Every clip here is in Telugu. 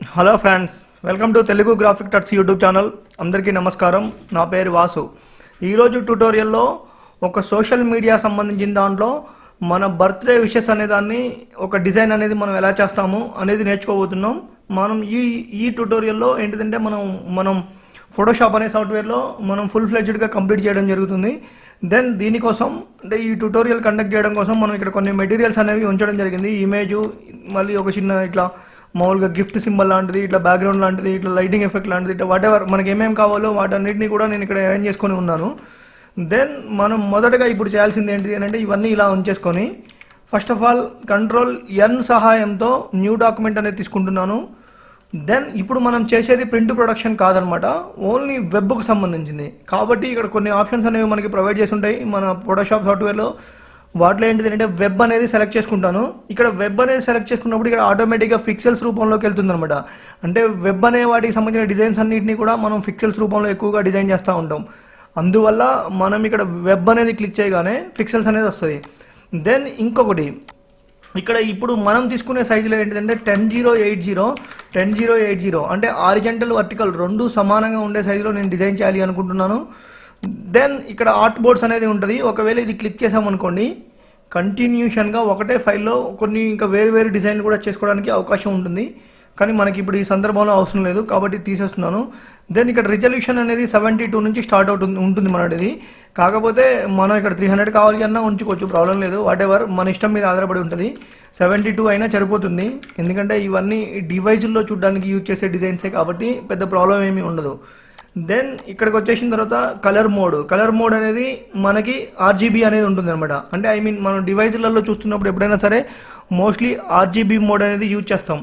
Hello friends, welcome to Telugu graphic touch YouTube channel. అందరికీ నమస్కారం. నా పేరు వాసు. ఈరోజు ట్యూటోరియల్లో ఒక సోషల్ మీడియా సంబంధించిన దాంట్లో మన బర్త్డే విషెస్ అనే దాన్ని ఒక డిజైన్ అనేది మనం ఎలా చేస్తాము అనేది నేర్చుకోబోతున్నాం. మనం ఈ ట్యూటోరియల్లో ఏంటిదంటే మనం ఫోటోషాప్ అనే సాఫ్ట్వేర్లో మనం ఫుల్ ఫ్లెడ్జ్డ్గా కంప్లీట్ చేయడం జరుగుతుంది. దెన్ దీనికోసం అంటే ఈ ట్యూటోరియల్ కండక్ట్ చేయడం కోసం మనం ఇక్కడ కొన్ని మెటీరియల్స్ అనేవి ఉంచడం జరిగింది. ఇమేజ్, మళ్ళీ ఒక చిన్న ఇట్లా మామూలుగా గిఫ్ట్ సింబల్ లాంటిది, ఇట్లా బ్యాక్గ్రౌండ్ లాంటిది, ఇట్లా లైటింగ్ ఎఫెక్ట్ లాంటిది, ఇట్లా వాటెవర్ మనకి ఏమేమి కావాలో వాటన్నిటిని కూడా నేను ఇక్కడ అరేంజ్ చేసుకొని ఉన్నాను. దెన్ మనం మొదటగా ఇప్పుడు చేయాల్సింది ఏంటిది అంటే ఇవన్నీ ఇలా ఉంచేసుకొని ఫస్ట్ ఆఫ్ ఆల్ Ctrl+N సహాయంతో న్యూ డాక్యుమెంట్ అనేది తీసుకుంటున్నాను. దెన్ ఇప్పుడు మనం చేసేది ప్రింట్ ప్రొడక్షన్ కాదనమాట, ఓన్లీ వెబ్కు సంబంధించింది. కాబట్టి ఇక్కడ కొన్ని ఆప్షన్స్ అనేవి మనకి ప్రొవైడ్ చేసి ఉంటాయి మన ఫోటోషాప్ సాఫ్ట్వేర్లో. వాటిలో ఏంటిది అంటే వెబ్ అనేది సెలెక్ట్ చేసుకుంటాను. ఇక్కడ వెబ్ అనేది సెలెక్ట్ చేసుకున్నప్పుడు ఇక్కడ ఆటోమేటిక్గా పిక్సెల్స్ రూపంలోకి వెళ్తుంది అనమాట. అంటే వెబ్ అనే వాటికి సంబంధించిన డిజైన్స్ అన్నింటినీ కూడా మనం పిక్సెల్స్ రూపంలో ఎక్కువగా డిజైన్ చేస్తూ ఉంటాం. అందువల్ల మనం ఇక్కడ వెబ్ అనేది క్లిక్ చేయగానే పిక్సెల్స్ అనేది వస్తుంది. దెన్ ఇంకొకటి, ఇక్కడ ఇప్పుడు మనం తీసుకునే సైజులో ఏంటిదంటే 1080 అంటే హారిజంటల్ వర్టికల్ రెండు సమానంగా ఉండే సైజులో నేను డిజైన్ చేయాలి అనుకుంటున్నాను. దెన్ ఇక్కడ ఆర్ట్ బోర్డ్స్ అనేది ఉంటుంది. ఒకవేళ ఇది క్లిక్ చేసామనుకోండి, కంటిన్యూషన్గా ఒకటే ఫైల్లో కొన్ని ఇంకా వేరు డిజైన్లు కూడా చేసుకోవడానికి అవకాశం ఉంటుంది. కానీ మనకి ఇప్పుడు ఈ సందర్భంలో అవసరం లేదు కాబట్టి తీసేస్తున్నాను. దెన్ ఇక్కడ రిజల్యూషన్ అనేది 72 నుంచి స్టార్ట్ ఉంటుంది మనది. కాకపోతే మనం ఇక్కడ 300 కావాలి అన్నా ఉంచుకోవచ్చు, ప్రాబ్లం లేదు. వాటెవర్ మన ఇష్టం మీద ఆధారపడి ఉంటుంది. 72 అయినా సరిపోతుంది, ఎందుకంటే ఇవన్నీ డివైజుల్లో చూడడానికి యూజ్ చేసే డిజైన్సే కాబట్టి పెద్ద ప్రాబ్లం ఏమీ ఉండదు. దెన్ ఇక్కడికి వచ్చేసిన తర్వాత కలర్ మోడ్ అనేది మనకి RGB అనేది ఉంటుంది అనమాట. అంటే మనం డివైజులలో చూస్తున్నప్పుడు ఎప్పుడైనా సరే మోస్ట్లీ RGB మోడ్ అనేది యూజ్ చేస్తాం.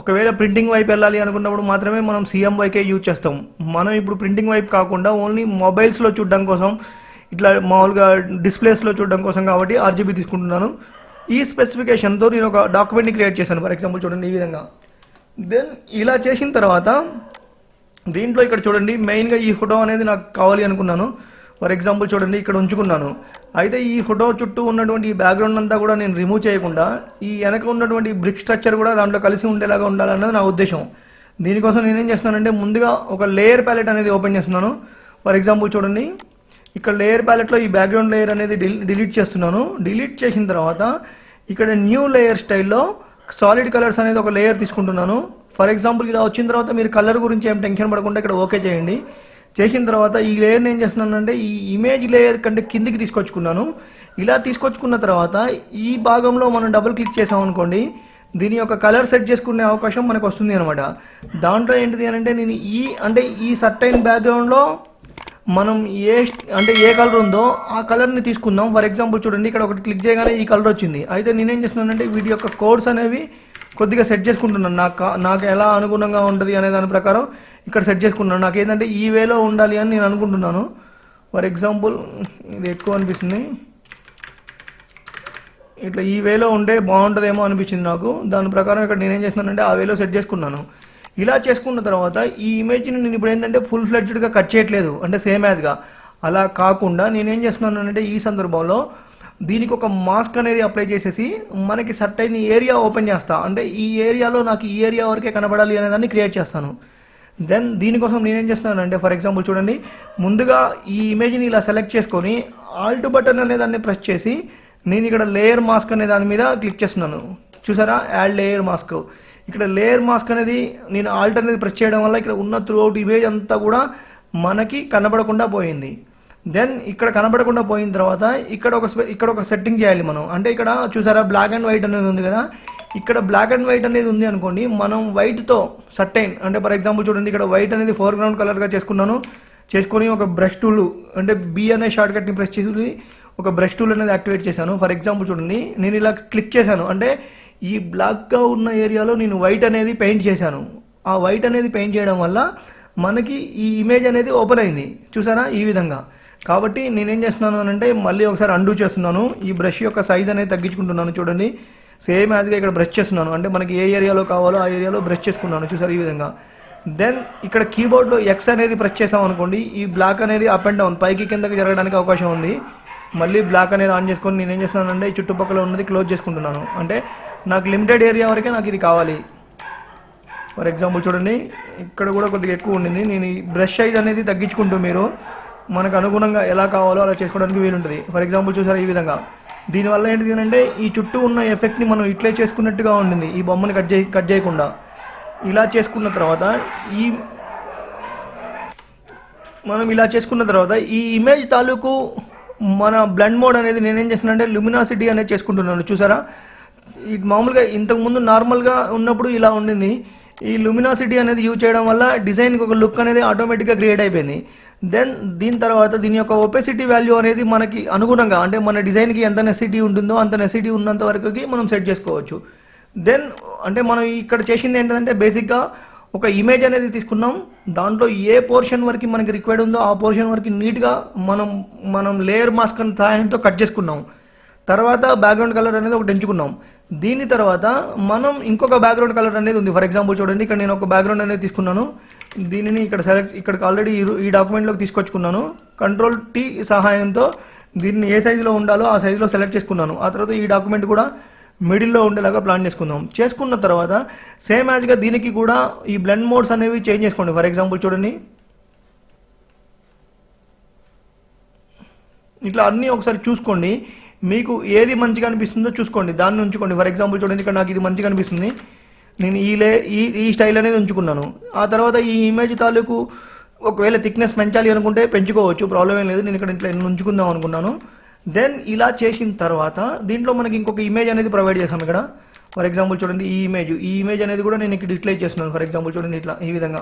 ఒకవేళ ప్రింటింగ్ వైపు వెళ్ళాలి అనుకున్నప్పుడు మాత్రమే మనం CMYK యూజ్ చేస్తాం. మనం ఇప్పుడు ప్రింటింగ్ వైపు కాకుండా ఓన్లీ మొబైల్స్లో చూడడం కోసం, ఇట్లా మామూలుగా డిస్ప్లేస్లో చూడడం కోసం కాబట్టి RGB తీసుకుంటున్నాను. ఈ స్పెసిఫికేషన్తో నేను ఒక డాక్యుమెంట్ని క్రియేట్ చేశాను. ఫర్ ఎగ్జాంపుల్ చూడండి ఈ విధంగా. దెన్ ఇలా చేసిన తర్వాత దీంట్లో ఇక్కడ చూడండి, మెయిన్గా ఈ ఫోటో అనేది నాకు కావాలి అనుకున్నాను. ఫర్ ఎగ్జాంపుల్ చూడండి ఇక్కడ ఉంచుకున్నాను. అయితే ఈ ఫోటో చుట్టూ ఉన్నటువంటి ఈ బ్యాక్గ్రౌండ్ అంతా కూడా నేను రిమూవ్ చేయకుండా ఈ వెనక ఉన్నటువంటి బ్రిక్ స్ట్రక్చర్ కూడా దాంట్లో కలిసి ఉండేలాగా ఉండాలన్నది నా ఉద్దేశం. దీనికోసం నేనేం చేస్తున్నానంటే ముందుగా ఒక లేయర్ ప్యాలెట్ అనేది ఓపెన్ చేస్తున్నాను. ఫర్ ఎగ్జాంపుల్ చూడండి ఇక్కడ లేయర్ ప్యాలెట్లో ఈ బ్యాక్గ్రౌండ్ లేయర్ అనేది డిలీట్ చేస్తున్నాను. డిలీట్ చేసిన తర్వాత ఇక్కడ న్యూ లేయర్ స్టైల్లో సాలిడ్ కలర్స్ అనేది ఒక లేయర్ తీసుకుంటున్నాను. ఫర్ ఎగ్జాంపుల్ ఇలా వచ్చిన తర్వాత మీరు కలర్ గురించి ఏం టెన్షన్ పడకుండా ఇక్కడ ఓకే చేయండి. చేసిన తర్వాత ఈ లేయర్ని ఏం చేస్తున్నానంటే ఈ ఇమేజ్ లేయర్ కంటే కిందికి తీసుకొచ్చుకున్నాను. ఇలా తీసుకొచ్చుకున్న తర్వాత ఈ భాగంలో మనం డబుల్ క్లిక్ చేసామనుకోండి, దీని యొక్క కలర్ సెట్ చేసుకునే అవకాశం మనకు వస్తుంది అనమాట. దాంట్లో ఏంటిది అంటే నేను ఈ సర్టైన్ బ్యాక్గ్రౌండ్లో మనం ఏ కలర్ ఉందో ఆ కలర్ని తీసుకుందాం. ఫర్ ఎగ్జాంపుల్ చూడండి ఇక్కడ ఒకటి క్లిక్ చేయగానే ఈ కలర్ వచ్చింది. అయితే నేనేం చేస్తున్నానంటే వీటి యొక్క కోడ్స్ అనేవి కొద్దిగా సెట్ చేసుకుంటున్నాను. నాకు ఎలా అనుగుణంగా ఉంటుంది అనే దాని ప్రకారం ఇక్కడ సెట్ చేసుకుంటున్నాను. నాకు ఏంటంటే ఈ వేలో ఉండాలి అని నేను అనుకుంటున్నాను. ఫర్ ఎగ్జాంపుల్ ఇది ఎక్కువ అనిపిస్తుంది, ఇట్లా ఈ వేలో ఉంటే బాగుంటుందేమో అనిపించింది నాకు. దాని ప్రకారం ఇక్కడ నేనేం చేస్తున్నానంటే ఆ వేలో సెట్ చేసుకున్నాను. ఇలా చేసుకున్న తర్వాత ఈ ఇమేజ్ని నేను ఇప్పుడు ఏంటంటే ఫుల్ ఫ్లెడ్జ్డ్గా కట్ చేయట్లేదు, అంటే సేమ్ యాజ్గా. అలా కాకుండా నేనేం చేస్తున్నాను అంటే ఈ సందర్భంలో దీనికి ఒక మాస్క్ అనేది అప్లై చేసేసి మనకి సర్టైన్ ఏరియా ఓపెన్ చేస్తా. అంటే ఈ ఏరియాలో నాకు ఈ ఏరియా వరకే కనబడాలి అనేదాన్ని క్రియేట్ చేస్తాను. దెన్ దీనికోసం నేనేం చేస్తున్నానంటే ఫర్ ఎగ్జాంపుల్ చూడండి, ముందుగా ఈ ఇమేజ్ని ఇలా సెలెక్ట్ చేసుకొని ఆల్ట్ బటన్ అనే దాన్ని ప్రెస్ చేసి నేను ఇక్కడ లేయర్ మాస్క్ అనే దాని మీద క్లిక్ చేస్తున్నాను. చూసారా, యాడ్ లేయర్ మాస్క్. ఇక్కడ లేయర్ మాస్క్ అనేది నేను ఆల్ట్ అనేది ప్రెస్ చేయడం వల్ల ఇక్కడ ఉన్న త్రూఅవుట్ ఇమేజ్ అంతా కూడా మనకి కనబడకుండా పోయింది. దెన్ ఇక్కడ కనబడకుండా పోయిన తర్వాత ఇక్కడ ఒక సెట్టింగ్ చేయాలి మనం. అంటే ఇక్కడ చూసారా బ్లాక్ అండ్ వైట్ అనేది ఉంది కదా, ఇక్కడ బ్లాక్ అండ్ వైట్ అనేది ఉంది అనుకోండి, మనం వైట్తో సర్టైన్ అంటే ఫర్ ఎగ్జాంపుల్ చూడండి ఇక్కడ వైట్ అనేది ఫోర్గ్రౌండ్ కలర్గా చేసుకొని ఒక బ్రష్ టూల్ అంటే B అనే షార్ట్ కట్ని ప్రెస్ చేసి ఒక బ్రష్ టూల్ అనేది యాక్టివేట్ చేశాను. ఫర్ ఎగ్జాంపుల్ చూడండి నేను ఇలా క్లిక్ చేశాను, అంటే ఈ బ్లాక్గా ఉన్న ఏరియాలో నేను వైట్ అనేది పెయింట్ చేశాను. ఆ వైట్ అనేది పెయింట్ చేయడం వల్ల మనకి ఈ ఇమేజ్ అనేది ఓపెన్ అయింది. చూసారా ఈ విధంగా. కాబట్టి నేనేం చేస్తున్నాను అంటే మళ్ళీ ఒకసారి అండూ చేస్తున్నాను. ఈ బ్రష్ యొక్క సైజ్ అనేది తగ్గించుకుంటున్నాను. చూడండి సేమ్ యాజ్గా ఇక్కడ బ్రష్ చేస్తున్నాను, అంటే మనకి ఏ ఏరియాలో కావాలో ఆ ఏరియాలో బ్రష్ చేసుకున్నాను. చూసారు ఈ విధంగా. దెన్ ఇక్కడ కీబోర్డ్లో X అనేది ప్రెస్ చేసామనుకోండి, ఈ బ్లాక్ అనేది అప్ అండ్ డౌన్ పైకి కిందకి జరగడానికి అవకాశం ఉంది. మళ్ళీ బ్లాక్ అనేది ఆన్ చేసుకొని నేనేం చేస్తున్నానంటే ఈ చుట్టుపక్కల ఉన్నది క్లోజ్ చేసుకుంటున్నాను. అంటే నాకు లిమిటెడ్ ఏరియా వరకే నాకు ఇది కావాలి. ఫర్ ఎగ్జాంపుల్ చూడండి, ఇక్కడ కూడా కొద్దిగా ఎక్కువ ఉండింది. నేను ఈ బ్రష్ సైజ్ అనేది తగ్గించుకుంటూ మీరు మనకు అనుగుణంగా ఎలా కావాలో అలా చేసుకోవడానికి వీలుంటుంది. ఫర్ ఎగ్జాంపుల్ చూసారా ఈ విధంగా. దీనివల్ల ఏంటిది అంటే ఈ చుట్టూ ఉన్న ఎఫెక్ట్ని మనం ఇట్లే చేసుకున్నట్టుగా ఉంటుంది, ఈ బొమ్మని కట్ చేయకుండా. ఇలా చేసుకున్న తర్వాత ఇలా చేసుకున్న తర్వాత ఈ ఇమేజ్ తాలూకు మన బ్లెండ్ మోడ్ అనేది నేనేం చేస్తానంటే లుమినాసిటీ అనేది చేసుకుంటున్నాను. చూసారా, ఇది మామూలుగా ఇంతకుముందు నార్మల్గా ఉన్నప్పుడు ఇలా ఉండింది. ఈ లుమినాసిటీ అనేది యూజ్ చేయడం వల్ల డిజైన్కి ఒక లుక్ అనేది ఆటోమేటిక్గా క్రియేట్ అయిపోయింది. దెన్ దీని తర్వాత దీని యొక్క ఒపెసిటీ వాల్యూ అనేది మనకి అనుగుణంగా, అంటే మన డిజైన్కి ఎంత నెసిటీ ఉంటుందో అంత నెసిటీ ఉన్నంత వరకు మనం సెట్ చేసుకోవచ్చు. దెన్ అంటే మనం ఇక్కడ చేసింది ఏంటంటే బేసిక్గా ఒక ఇమేజ్ అనేది తీసుకున్నాం, దాంట్లో ఏ పోర్షన్ వరకు మనకి రిక్వైర్డ్ ఉందో ఆ పోర్షన్ వరకు నీట్గా మనం లేయర్ మాస్క్ సహాయంతో కట్ చేసుకున్నాం. తర్వాత బ్యాక్గ్రౌండ్ కలర్ అనేది ఒకటి ఎంచుకున్నాం. దీని తర్వాత మనం ఇంకొక బ్యాక్గ్రౌండ్ కలర్ అనేది ఉంది. ఫర్ ఎగ్జాంపుల్ చూడండి, ఇక్కడ నేను ఒక బ్యాక్గ్రౌండ్ అనేది తీసుకున్నాను. దీనిని ఇక్కడికి ఆల్రెడీ ఈ డాక్యుమెంట్లోకి తీసుకొచ్చుకున్నాను. Ctrl+T సహాయంతో దీన్ని ఏ సైజులో ఉండాలో ఆ సైజులో సెలెక్ట్ చేసుకున్నాను. ఆ తర్వాత ఈ డాక్యుమెంట్ కూడా మిడిల్లో ఉండేలాగా ప్లాన్ చేసుకున్న తర్వాత సేమ్ యాజ్గా దీనికి కూడా ఈ బ్లెండ్ మోడ్స్ అనేవి చేంజ్ చేసుకోండి. ఫర్ ఎగ్జాంపుల్ చూడండి, ఇట్లా అన్నీ ఒకసారి చూసుకోండి, మీకు ఏది మంచిగా అనిపిస్తుందో చూసుకోండి, దాన్ని ఉంచుకోండి. ఫర్ ఎగ్జాంపుల్ చూడండి, ఇక్కడ నాకు ఇది మంచిగా అనిపిస్తుంది, నేను ఈ స్టైల్ అనేది ఉంచుకున్నాను. ఆ తర్వాత ఈ ఇమేజ్ తాలూకు ఒకవేళ థిక్నెస్ పెంచాలి అనుకుంటే పెంచుకోవచ్చు, ప్రాబ్లం ఏం లేదు. నేను ఇక్కడ ఇట్లా ఉంచుకుందాం అనుకున్నాను. దెన్ ఇలా చేసిన తర్వాత దీంట్లో మనకి ఇంకొక ఇమేజ్ అనేది ప్రొవైడ్ చేసాం ఇక్కడ. ఫర్ ఎగ్జాంపుల్ చూడండి, ఈ ఇమేజ్ అనేది కూడా నేను ఇక్కడ ఇట్లా చేస్తున్నాను. ఫర్ ఎగ్జాంపుల్ చూడండి, ఇట్లా ఈ విధంగా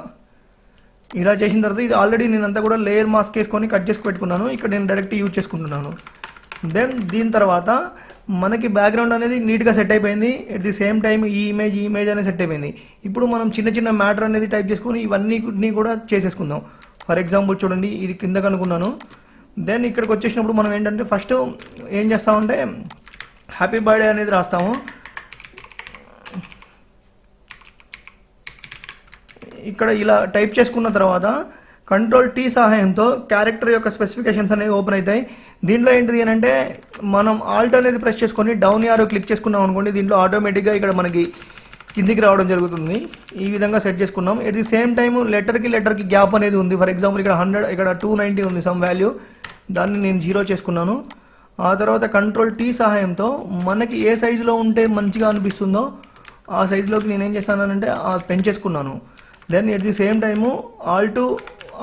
ఇలా చేసిన తర్వాత ఇది ఆల్రెడీ నేనంతా కూడా లేయర్ మాస్క్ వేసుకొని కట్ చేసి పెట్టుకున్నాను. ఇక్కడ నేను డైరెక్ట్ యూజ్ చేసుకుంటున్నాను. దెన్ దీని తర్వాత మనకి బ్యాక్గ్రౌండ్ అనేది నీట్గా సెట్ అయిపోయింది. ఎట్ ది సేమ్ టైం ఈ ఇమేజ్ అనేది సెట్ అయిపోయింది. ఇప్పుడు మనం చిన్న మ్యాటర్ అనేది టైప్ చేసుకొని ఇవన్నీ కూడా చేసేసుకుందాం. ఫర్ ఎగ్జాంపుల్ చూడండి, ఇది కిందకు అనుకున్నాను. దెన్ ఇక్కడికి వచ్చేసినప్పుడు మనం ఏంటంటే ఫస్ట్ ఏం చేస్తామంటే హ్యాపీ బర్త్డే అనేది రాస్తాము. ఇక్కడ ఇలా టైప్ చేసుకున్న తర్వాత Ctrl+T సహాయంతో క్యారెక్టర్ యొక్క స్పెసిఫికేషన్స్ అనేవి ఓపెన్ అవుతాయి. దీంట్లో ఏంటిది అని అంటే మనం ఆల్ట్ అనేది ప్రెస్ చేసుకొని డౌన్ యారో క్లిక్ చేసుకున్నాం అనుకోండి, దీంట్లో ఆటోమేటిక్గా ఇక్కడ మనకి కిందికి రావడం జరుగుతుంది. ఈ విధంగా సెట్ చేసుకున్నాం. ఎట్ ది సేమ్ టైం లెటర్కి గ్యాప్ అనేది ఉంది. ఫర్ ఎగ్జాంపుల్ ఇక్కడ 100, ఇక్కడ 290 ఉంది సమ్ వాల్యూ, దాన్ని నేను 0 చేసుకున్నాను. ఆ తర్వాత Ctrl+T సహాయంతో మనకి ఏ సైజులో ఉంటే మంచిగా అనిపిస్తుందో ఆ సైజులోకి నేనేం చేస్తానంటే పెంచేసుకున్నాను. Then at the same time alt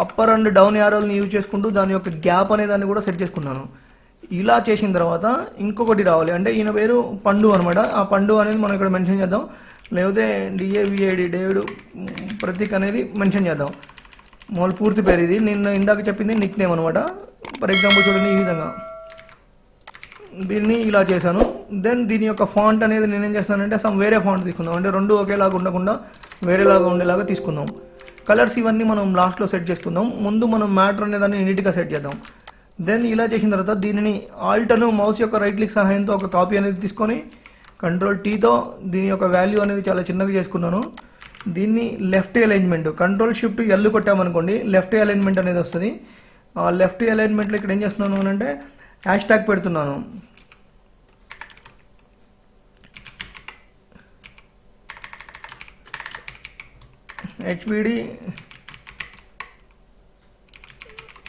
upper and down యారోల్ని యూజ్ చేసుకుంటూ దాని యొక్క గ్యాప్ అనే దాన్ని కూడా సెట్ చేసుకున్నాను. ఇలా చేసిన తర్వాత ఇంకొకటి రావాలి, అంటే ఈయన పేరు పండు అనమాట. ఆ పండు అనేది మనం ఇక్కడ మెన్షన్ చేద్దాం, లేకపోతే DAVID డేవిడ్ ప్రతీక్ అనేది మెన్షన్ చేద్దాం. మామూలు పూర్తి పేరు ఇది, నేను ఇందాక చెప్పింది నిక్ నేమ్ అనమాట. ఫర్ ఎగ్జాంపుల్ చూడండి, ఈ విధంగా దీన్ని ఇలా చేశాను. దెన్ దీని యొక్క ఫాంట్ అనేది నేనేం చేస్తున్నానంటే వేరే ఫాంట్ తీసుకుందాం, అంటే రెండు ఒకేలాగా ఉండకుండా వేరేలాగా ఉండేలాగా తీసుకుందాం. కలర్స్ ఇవన్నీ మనం లాస్ట్లో సెట్ చేసుకుందాం. ముందు మనం మ్యాటర్ అనే దాన్ని నీట్గా సెట్ చేద్దాం. దెన్ ఇలా చేసిన తర్వాత దీనిని ఆల్ట్ను మౌస్ యొక్క రైట్ క్లిక్ సహాయంతో ఒక కాపీ అనేది తీసుకొని Ctrl+Tతో దీని యొక్క వాల్యూ అనేది చాలా చిన్నగా చేసుకున్నాను. దీన్ని లెఫ్ట్ అలైన్మెంట్ Ctrl+Shift+L కొట్టామనుకోండి, లెఫ్ట్ అలైన్మెంట్ అనేది వస్తుంది. ఆ లెఫ్ట్ అలైన్మెంట్లో ఇక్కడ ఏం చేస్తున్నాను అంటే హ్యాష్ ట్యాగ్ పెడుతున్నాను. HBD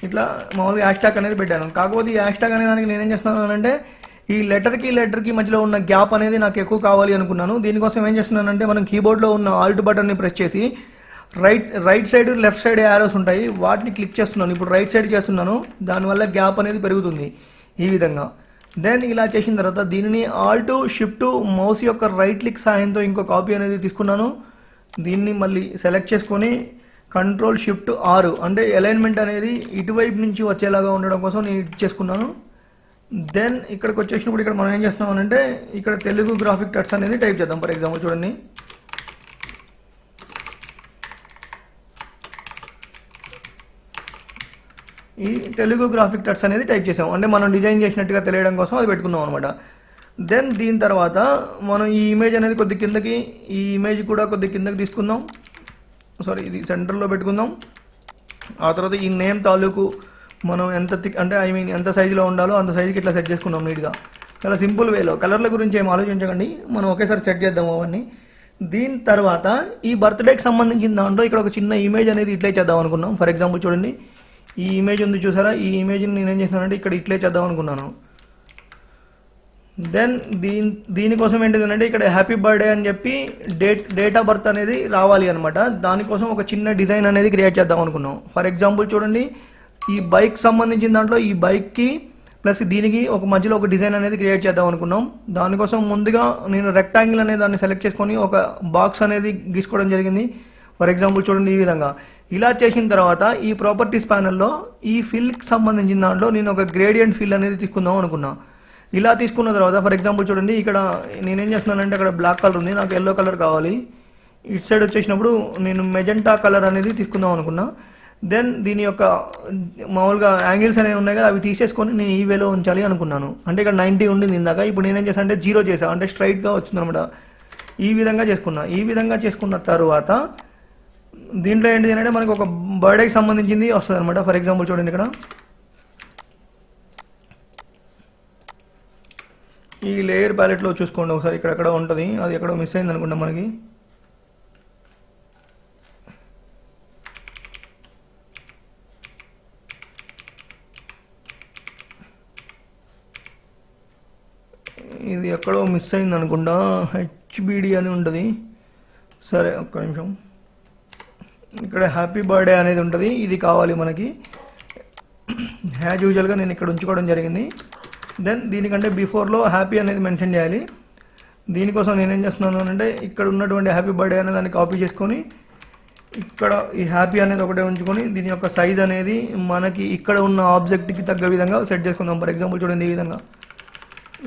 ఇట్లా మామూలుగా హ్యాష్ ట్యాగ్ అనేది పెట్టాను. కాకపోతే ఈ హ్యాష్ ట్యాగ్ అనే దానికి నేనేం చేస్తున్నాను అంటే ఈ లెటర్కి మధ్యలో ఉన్న గ్యాప్ అనేది నాకు ఎక్కువ కావాలి అనుకున్నాను. దీనికోసం ఏం చేస్తున్నానంటే మనం కీబోర్డ్లో ఉన్న ఆల్ట్ బటన్ని ప్రెస్ చేసి right side left side arrows ఉంటాయి, వాటిని క్లిక్ చేస్తున్నాను. ఇప్పుడు రైట్ సైడ్ చేస్తున్నాను, దానివల్ల గ్యాప్ అనేది పెరుగుతుంది ఈ విధంగా. దెన్ ఇలా చేసిన తర్వాత దీనిని ఆల్ట్ షిఫ్ట్ మౌస్ యొక్క రైట్ క్లిక్ సహాయంతో ఇంకో కాపీ అనేది తీసుకున్నాను. దీన్ని మళ్ళీ సెలెక్ట్ చేసుకొని Ctrl+Shift+R అంటే అలైన్మెంట్ అనేది ఇటువైపు నుంచి వచ్చేలాగా ఉండడం కోసం నేను ఇటు చేసుకున్నాను. దెన్ ఇక్కడికి వచ్చేసినప్పుడు ఇక్కడ మనం ఏం చేస్తున్నామనంటే ఇక్కడ తెలుగు గ్రాఫిక్ టచ్ అనేది టైప్ చేద్దాం. ఫర్ ఎగ్జాంపుల్ చూడండి, ఈ తెలుగు గ్రాఫిక్ టచ్ అనేది టైప్ చేసాం, అంటే మనం డిజైన్ చేసినట్టుగా తెలియడం కోసం అది పెట్టుకున్నాం అనమాట. దెన్ దీని తర్వాత మనం ఈ ఇమేజ్ అనేది కొద్ది కిందకి, ఈ ఇమేజ్ కూడా కొద్ది కిందకి తీసుకుందాం. సారీ, ఇది సెంటర్లో పెట్టుకుందాం. ఆ తర్వాత ఈ నేమ్ తాలూకు మనం ఎంత అంటే ఎంత సైజులో ఉండాలో అంత సైజుకి ఇట్లా సెట్ చేసుకున్నాం నీట్గా, చాలా సింపుల్ వేలో. కలర్ల గురించి ఏం ఆలోచించకండి, మనం ఒకేసారి సెట్ చేద్దాం అవన్నీ. దీని తర్వాత ఈ బర్త్డేకి సంబంధించిన దాంట్లో ఇక్కడ ఒక చిన్న ఇమేజ్ అనేది ఇట్లే చేద్దాం అనుకున్నాం. ఫర్ ఎగ్జాంపుల్ చూడండి, ఈ ఇమేజ్ ఉంది చూసారా, ఈ ఇమేజ్ని నేనేం చేసినానంటే ఇక్కడ ఇట్లే చేద్దాం అనుకున్నాను. దెన్ దీనికోసం ఏంటిదంటే ఇక్కడ హ్యాపీ బర్త్డే అని చెప్పి డేట్ ఆఫ్ బర్త్ అనేది రావాలి అనమాట. దానికోసం ఒక చిన్న డిజైన్ అనేది క్రియేట్ చేద్దాం అనుకున్నాం. ఫర్ ఎగ్జాంపుల్ చూడండి, ఈ బైక్ సంబంధించిన దాంట్లో ఈ బైక్కి ప్లస్ దీనికి ఒక మధ్యలో ఒక డిజైన్ అనేది క్రియేట్ చేద్దాం అనుకున్నాం. దానికోసం ముందుగా నేను రెక్టాంగిల్ అనే దాన్ని సెలెక్ట్ చేసుకొని ఒక బాక్స్ అనేది గీసుకోవడం జరిగింది. ఫర్ ఎగ్జాంపుల్ చూడండి, ఈ విధంగా ఇలా చేసిన తర్వాత ఈ ప్రాపర్టీస్ ప్యానెల్లో ఈ ఫిల్కి సంబంధించిన దాంట్లో నేను ఒక గ్రేడియంట్ ఫిల్ అనేది తీసుకుందాం అనుకున్నా. ఇలా తీసుకున్న తర్వాత ఫర్ ఎగ్జాంపుల్ చూడండి, ఇక్కడ నేనేం చేస్తున్నానంటే అక్కడ బ్లాక్ కలర్ ఉంది, నాకు ఎల్లో కలర్ కావాలి. ఇటు సైడ్ వచ్చేసినప్పుడు నేను మెజెంటా కలర్ అనేది తీసుకుందాం అనుకున్నా. దెన్ దీని యొక్క మామూలుగా యాంగిల్స్ అనేవి ఉన్నాయి కదా, అవి తీసేసుకొని నేను ఈ వేలో ఉంచాలి అనుకున్నాను. అంటే ఇక్కడ 90 ఉండింది ఇందాక, ఇప్పుడు నేనేం చేశాను అంటే 0 చేశాను, అంటే స్ట్రైట్గా వచ్చిందనమాట. ఈ విధంగా చేసుకున్నా. ఈ విధంగా చేసుకున్న తర్వాత దీంట్లో ఏంటిది అంటే మనకు ఒక బర్త్డేకి సంబంధించింది వస్తుంది అనమాట. ఫర్ ఎగ్జాంపుల్ చూడండి, ఇక్కడ ఈ లేయర్ ప్యాలెట్లో చూసుకోండి ఒకసారి, ఇక్కడ ఉంటుంది, అది ఎక్కడో మిస్ అయింది అనుకుంటా మనకి. ఇది ఎక్కడో మిస్ అయింది అనుకుంటా, హెచ్బిడి అని ఉంటుంది. సరే ఒక్క నిమిషం, ఇక్కడ హ్యాపీ బర్త్డే అనేది ఉంటుంది, ఇది కావాలి మనకి. యాజ్ యూజువల్గా నేను ఇక్కడ ఉంచుకోవడం జరిగింది. దెన్ దీనికంటే బిఫోర్లో హ్యాపీ అనేది మెన్షన్ చేయాలి. దీనికోసం నేనేం చేస్తున్నాను అంటే ఇక్కడ ఉన్నటువంటి హ్యాపీ బర్త్డే అనే దాన్ని కాపీ చేసుకొని ఇక్కడ ఈ హ్యాపీ అనేది ఒకటే ఉంచుకొని దీని యొక్క సైజ్ అనేది మనకి ఇక్కడ ఉన్న ఆబ్జెక్ట్కి తగ్గ విధంగా సెట్ చేసుకుందాం. ఫర్ ఎగ్జాంపుల్ చూడండి,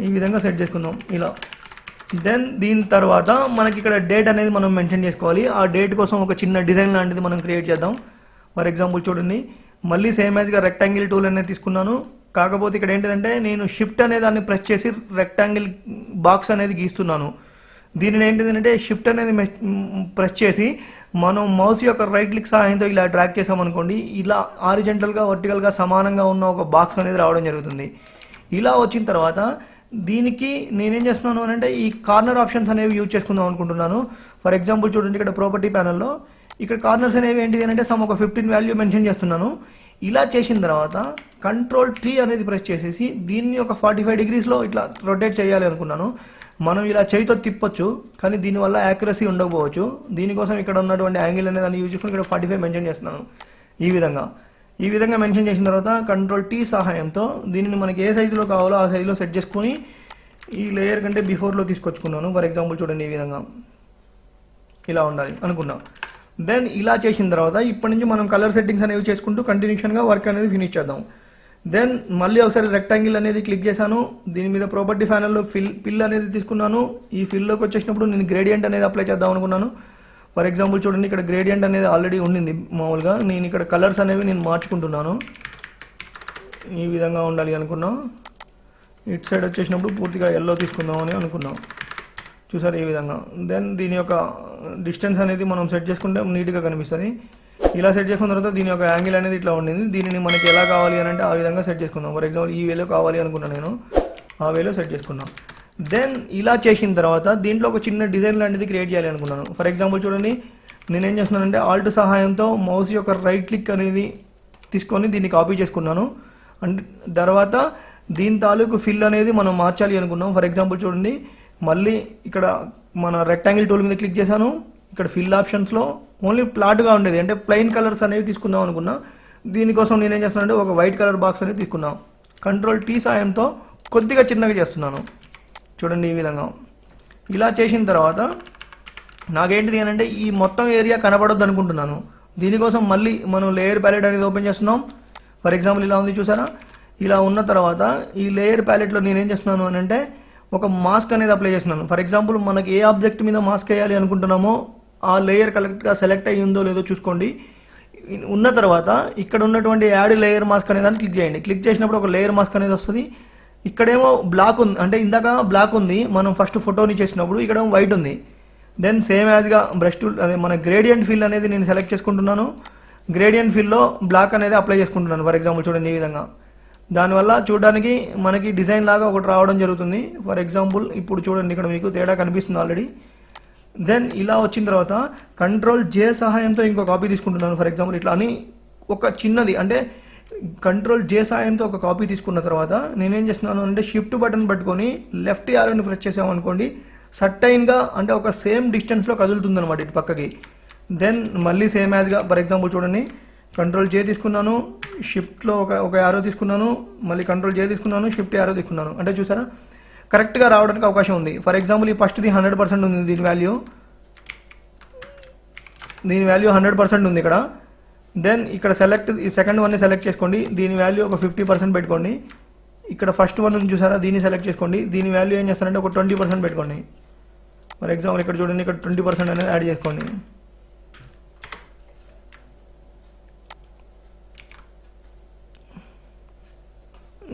ఈ విధంగా సెట్ చేసుకుందాం ఇలా. దెన్ దీని తర్వాత మనకి ఇక్కడ డేట్ అనేది మనం మెన్షన్ చేసుకోవాలి. ఆ డేట్ కోసం ఒక చిన్న డిజైన్ లాంటిది మనం క్రియేట్ చేద్దాం. ఫర్ ఎగ్జాంపుల్ చూడండి, మళ్ళీ సేమ్ యాజ్గా రెక్టాంగిల్ టూల్ అనేది తీసుకున్నాను. కాకపోతే ఇక్కడ ఏంటిదంటే నేను షిఫ్ట్ అనే దాన్ని ప్రెస్ చేసి రెక్టాంగిల్ బాక్స్ అనేది గీస్తున్నాను. దీనిని ఏంటిదంటే షిఫ్ట్ అనేది ప్రెస్ చేసి మనం మౌస్ యొక్క రైట్ క్లిక్ సహాయంతో ఇలా డ్రాగ్ చేసామనుకోండి, ఇలా హారిజంటల్గా వర్టికల్గా సమానంగా ఉన్న ఒక బాక్స్ అనేది రావడం జరుగుతుంది. ఇలా వచ్చిన తర్వాత దీనికి నేనేం చేస్తున్నాను అంటే ఈ కార్నర్ ఆప్షన్స్ అనేవి యూజ్ చేసుకుందాం అనుకుంటున్నాను. ఫర్ ఎగ్జాంపుల్ చూడండి, ఇక్కడ ప్రాపర్టీ ప్యానల్లో ఇక్కడ కార్నర్స్ అనేవి ఏంటిది అంటే ఒక 15 వాల్యూ మెన్షన్ చేస్తున్నాను. ఇలా చేసిన తర్వాత Ctrl+T అనేది ప్రెస్ చేసేసి దీన్ని ఒక 45 డిగ్రీస్లో ఇట్లా రొటేట్ చేయాలి అనుకున్నాను. మనం ఇలా చేయితో తిప్పొచ్చు, కానీ దీనివల్ల యాక్యురసీ ఉండకపోవచ్చు. దీనికోసం ఇక్కడ ఉన్నటువంటి యాంగిల్ అనేది దాన్ని యూజ్ చేసుకుని ఇక్కడ 45 మెన్షన్ చేస్తున్నాను. ఈ విధంగా మెన్షన్ చేసిన తర్వాత Ctrl+T సహాయంతో దీనిని మనకి ఏ సైజులో కావాలో ఆ సైజులో సెట్ చేసుకొని ఈ లేయర్ కంటే బిఫోర్లో తీసుకొచ్చుకున్నాను. ఫర్ ఎగ్జాంపుల్ చూడండి, ఈ విధంగా ఇలా ఉండాలి అనుకున్నాం. దెన్ ఇలా చేసిన తర్వాత ఇప్పటి నుంచి మనం కలర్ సెట్టింగ్స్ అనేవి చేసుకుంటూ కంటిన్యూషన్గా వర్క్ అనేది ఫినిష్ చేద్దాం. దెన్ మళ్ళీ ఒకసారి రెక్టాంగిల్ అనేది క్లిక్ చేశాను. దీని మీద ప్రాపర్టీ ప్యానెల్లో ఫిల్ అనేది తీసుకున్నాను. ఈ ఫిల్లోకి వచ్చేసినప్పుడు నేను గ్రేడియంట్ అనేది అప్లై చేద్దాం అనుకున్నాను. ఫర్ ఎగ్జాంపుల్ చూడండి, ఇక్కడ గ్రేడియంట్ అనేది ఆల్రెడీ ఉండింది. మామూలుగా నేను ఇక్కడ కలర్స్ అనేవి నేను మార్చుకుంటున్నాను. ఈ విధంగా ఉండాలి అనుకున్నాం. ఇటు సైడ్ వచ్చేసినప్పుడు పూర్తిగా ఎల్లో తీసుకుందామని అనుకున్నాం. చూసారు ఈ విధంగా. దెన్ దీని యొక్క డిస్టెన్స్ అనేది మనం సెట్ చేసుకుంటే నీట్గా కనిపిస్తుంది. ఇలా సెట్ చేసుకున్న తర్వాత దీని యొక్క యాంగిల్ అనేది ఇట్లా ఉండింది. దీనిని మనకి ఎలా కావాలి అని అంటే ఆ విధంగా సెట్ చేసుకుందాం. ఫర్ ఎగ్జాంపుల్ ఈ వేలో కావాలి అనుకున్నాను, నేను ఆ వేలో సెట్ చేసుకున్నాను. దెన్ ఇలా చేసిన తర్వాత దీంట్లో ఒక చిన్న డిజైన్ లాంటిది క్రియేట్ చేయాలి అనుకున్నాను. ఫర్ ఎగ్జాంపుల్ చూడండి, నేనేం చేస్తున్నానంటే ఆల్ట్ సహాయంతో మౌస్ యొక్క రైట్ క్లిక్ అనేది తీసుకొని దీన్ని కాపీ చేసుకున్నాను. అంటే తర్వాత దీని తాలూకు ఫిల్ అనేది మనం మార్చాలి అనుకున్నాం. ఫర్ ఎగ్జాంపుల్ చూడండి, మళ్ళీ ఇక్కడ మన రెక్టాంగిల్ టూల్ మీద క్లిక్ చేశాను. ఇక్కడ ఫిల్ ఆప్షన్స్లో ఓన్లీ ప్లాట్గా ఉండేది, అంటే ప్లెయిన్ కలర్స్ అనేవి తీసుకుందాం అనుకున్నా. దీనికోసం నేనేం చేస్తున్నానంటే ఒక వైట్ కలర్ బాక్స్ అనేది తీసుకున్నాను. Ctrl+T సాయంతో కొద్దిగా చిన్నగా చేస్తున్నాను. చూడండి ఈ విధంగా. ఇలా చేసిన తర్వాత నాకేంటిది అని అంటే ఈ మొత్తం ఏరియా కనబడొద్దు అనుకుంటున్నాను. దీనికోసం మళ్ళీ మనం లేయర్ ప్యాలెట్ అనేది ఓపెన్ చేస్తున్నాం. ఫర్ ఎగ్జాంపుల్ ఇలా ఉంది చూసారా. ఇలా ఉన్న తర్వాత ఈ లేయర్ ప్యాలెట్లో నేనేం చేస్తున్నాను అని అంటే ఒక మాస్క్ అనేది అప్లై చేస్తున్నాను. ఫర్ ఎగ్జాంపుల్ మనకి ఏ ఆబ్జెక్ట్ మీద మాస్క్ వేయాలి అనుకుంటున్నామో ఆ లేయర్ కరెక్ట్గా సెలెక్ట్ అయ్యి ఉందో లేదో చూసుకోండి. ఉన్న తర్వాత ఇక్కడ ఉన్నటువంటి యాడ్ లేయర్ మాస్క్ అనే దాన్ని క్లిక్ చేయండి. క్లిక్ చేసినప్పుడు ఒక లేయర్ మాస్క్ అనేది వస్తుంది. ఇక్కడేమో బ్లాక్ ఉంది, అంటే ఇందాక బ్లాక్ ఉంది మనం ఫస్ట్ ఫోటోని చేసినప్పుడు, ఇక్కడ వైట్ ఉంది. దెన్ సేమ్ యాజ్గా బ్రష్ టూల్ అదే మన గ్రేడియంట్ ఫిల్ అనేది నేను సెలెక్ట్ చేసుకుంటున్నాను. గ్రేడియంట్ ఫిల్లో బ్లాక్ అనేది అప్లై చేసుకుంటున్నాను. ఫర్ ఎగ్జాంపుల్ చూడండి ఈ విధంగా. దానివల్ల చూడడానికి మనకి డిజైన్ లాగా ఒకటి రావడం జరుగుతుంది. ఫర్ ఎగ్జాంపుల్ ఇప్పుడు చూడండి, ఇక్కడ మీకు తేడా కనిపిస్తుంది ఆల్రెడీ. దెన్ ఇలా వచ్చిన తర్వాత Ctrl+J సహాయంతో ఇంకో కాపీ తీసుకుంటున్నాను. ఫర్ ఎగ్జాంపుల్ ఇట్లా అని ఒక చిన్నది అంటే Ctrl+J సహాయంతో ఒక కాపీ తీసుకున్న తర్వాత నేనేం చేస్తున్నాను అంటే షిఫ్ట్ బటన్ పట్టుకొని లెఫ్ట్ యారోని ప్రెస్ చేసామనుకోండి, సర్టైన్గా అంటే ఒక సేమ్ డిస్టెన్స్లో కదులుతుంది అనమాట ఇటు పక్కకి. దెన్ మళ్ళీ సేమ్ యాజ్గా ఫర్ ఎగ్జాంపుల్ చూడండి, Ctrl+J తీసుకున్నాను, షిఫ్ట్లో ఒక యారో తీసుకున్నాను, మళ్ళీ Ctrl+J తీసుకున్నాను, షిఫ్ట్ యారో తీసుకున్నాను. అంటే చూసారా కరెక్ట్గా రావడానికి అవకాశం ఉంది. ఫర్ ఎగ్జాంపుల్ ఈ ఫస్ట్ది 100% ఉంది, దీని వాల్యూ 100% ఉంది ఇక్కడ. దెన్ ఇక్కడ సెలెక్ట్ ఈ సెకండ్ వన్ని సెలెక్ట్ చేసుకోండి, దీని వాల్యూ ఒక 50% పెట్టుకోండి. ఇక్కడ ఫస్ట్ వన్ ఉంది చూసారా, దీన్ని సెలెక్ట్ చేసుకోండి, దీని వాల్యూ ఏం చేస్తారంటే ఒక 20% పెట్టుకోండి. ఫర్ ఎగ్జాంపుల్ ఇక్కడ చూడండి, ఇక్కడ 20% అనేది యాడ్ చేసుకోండి.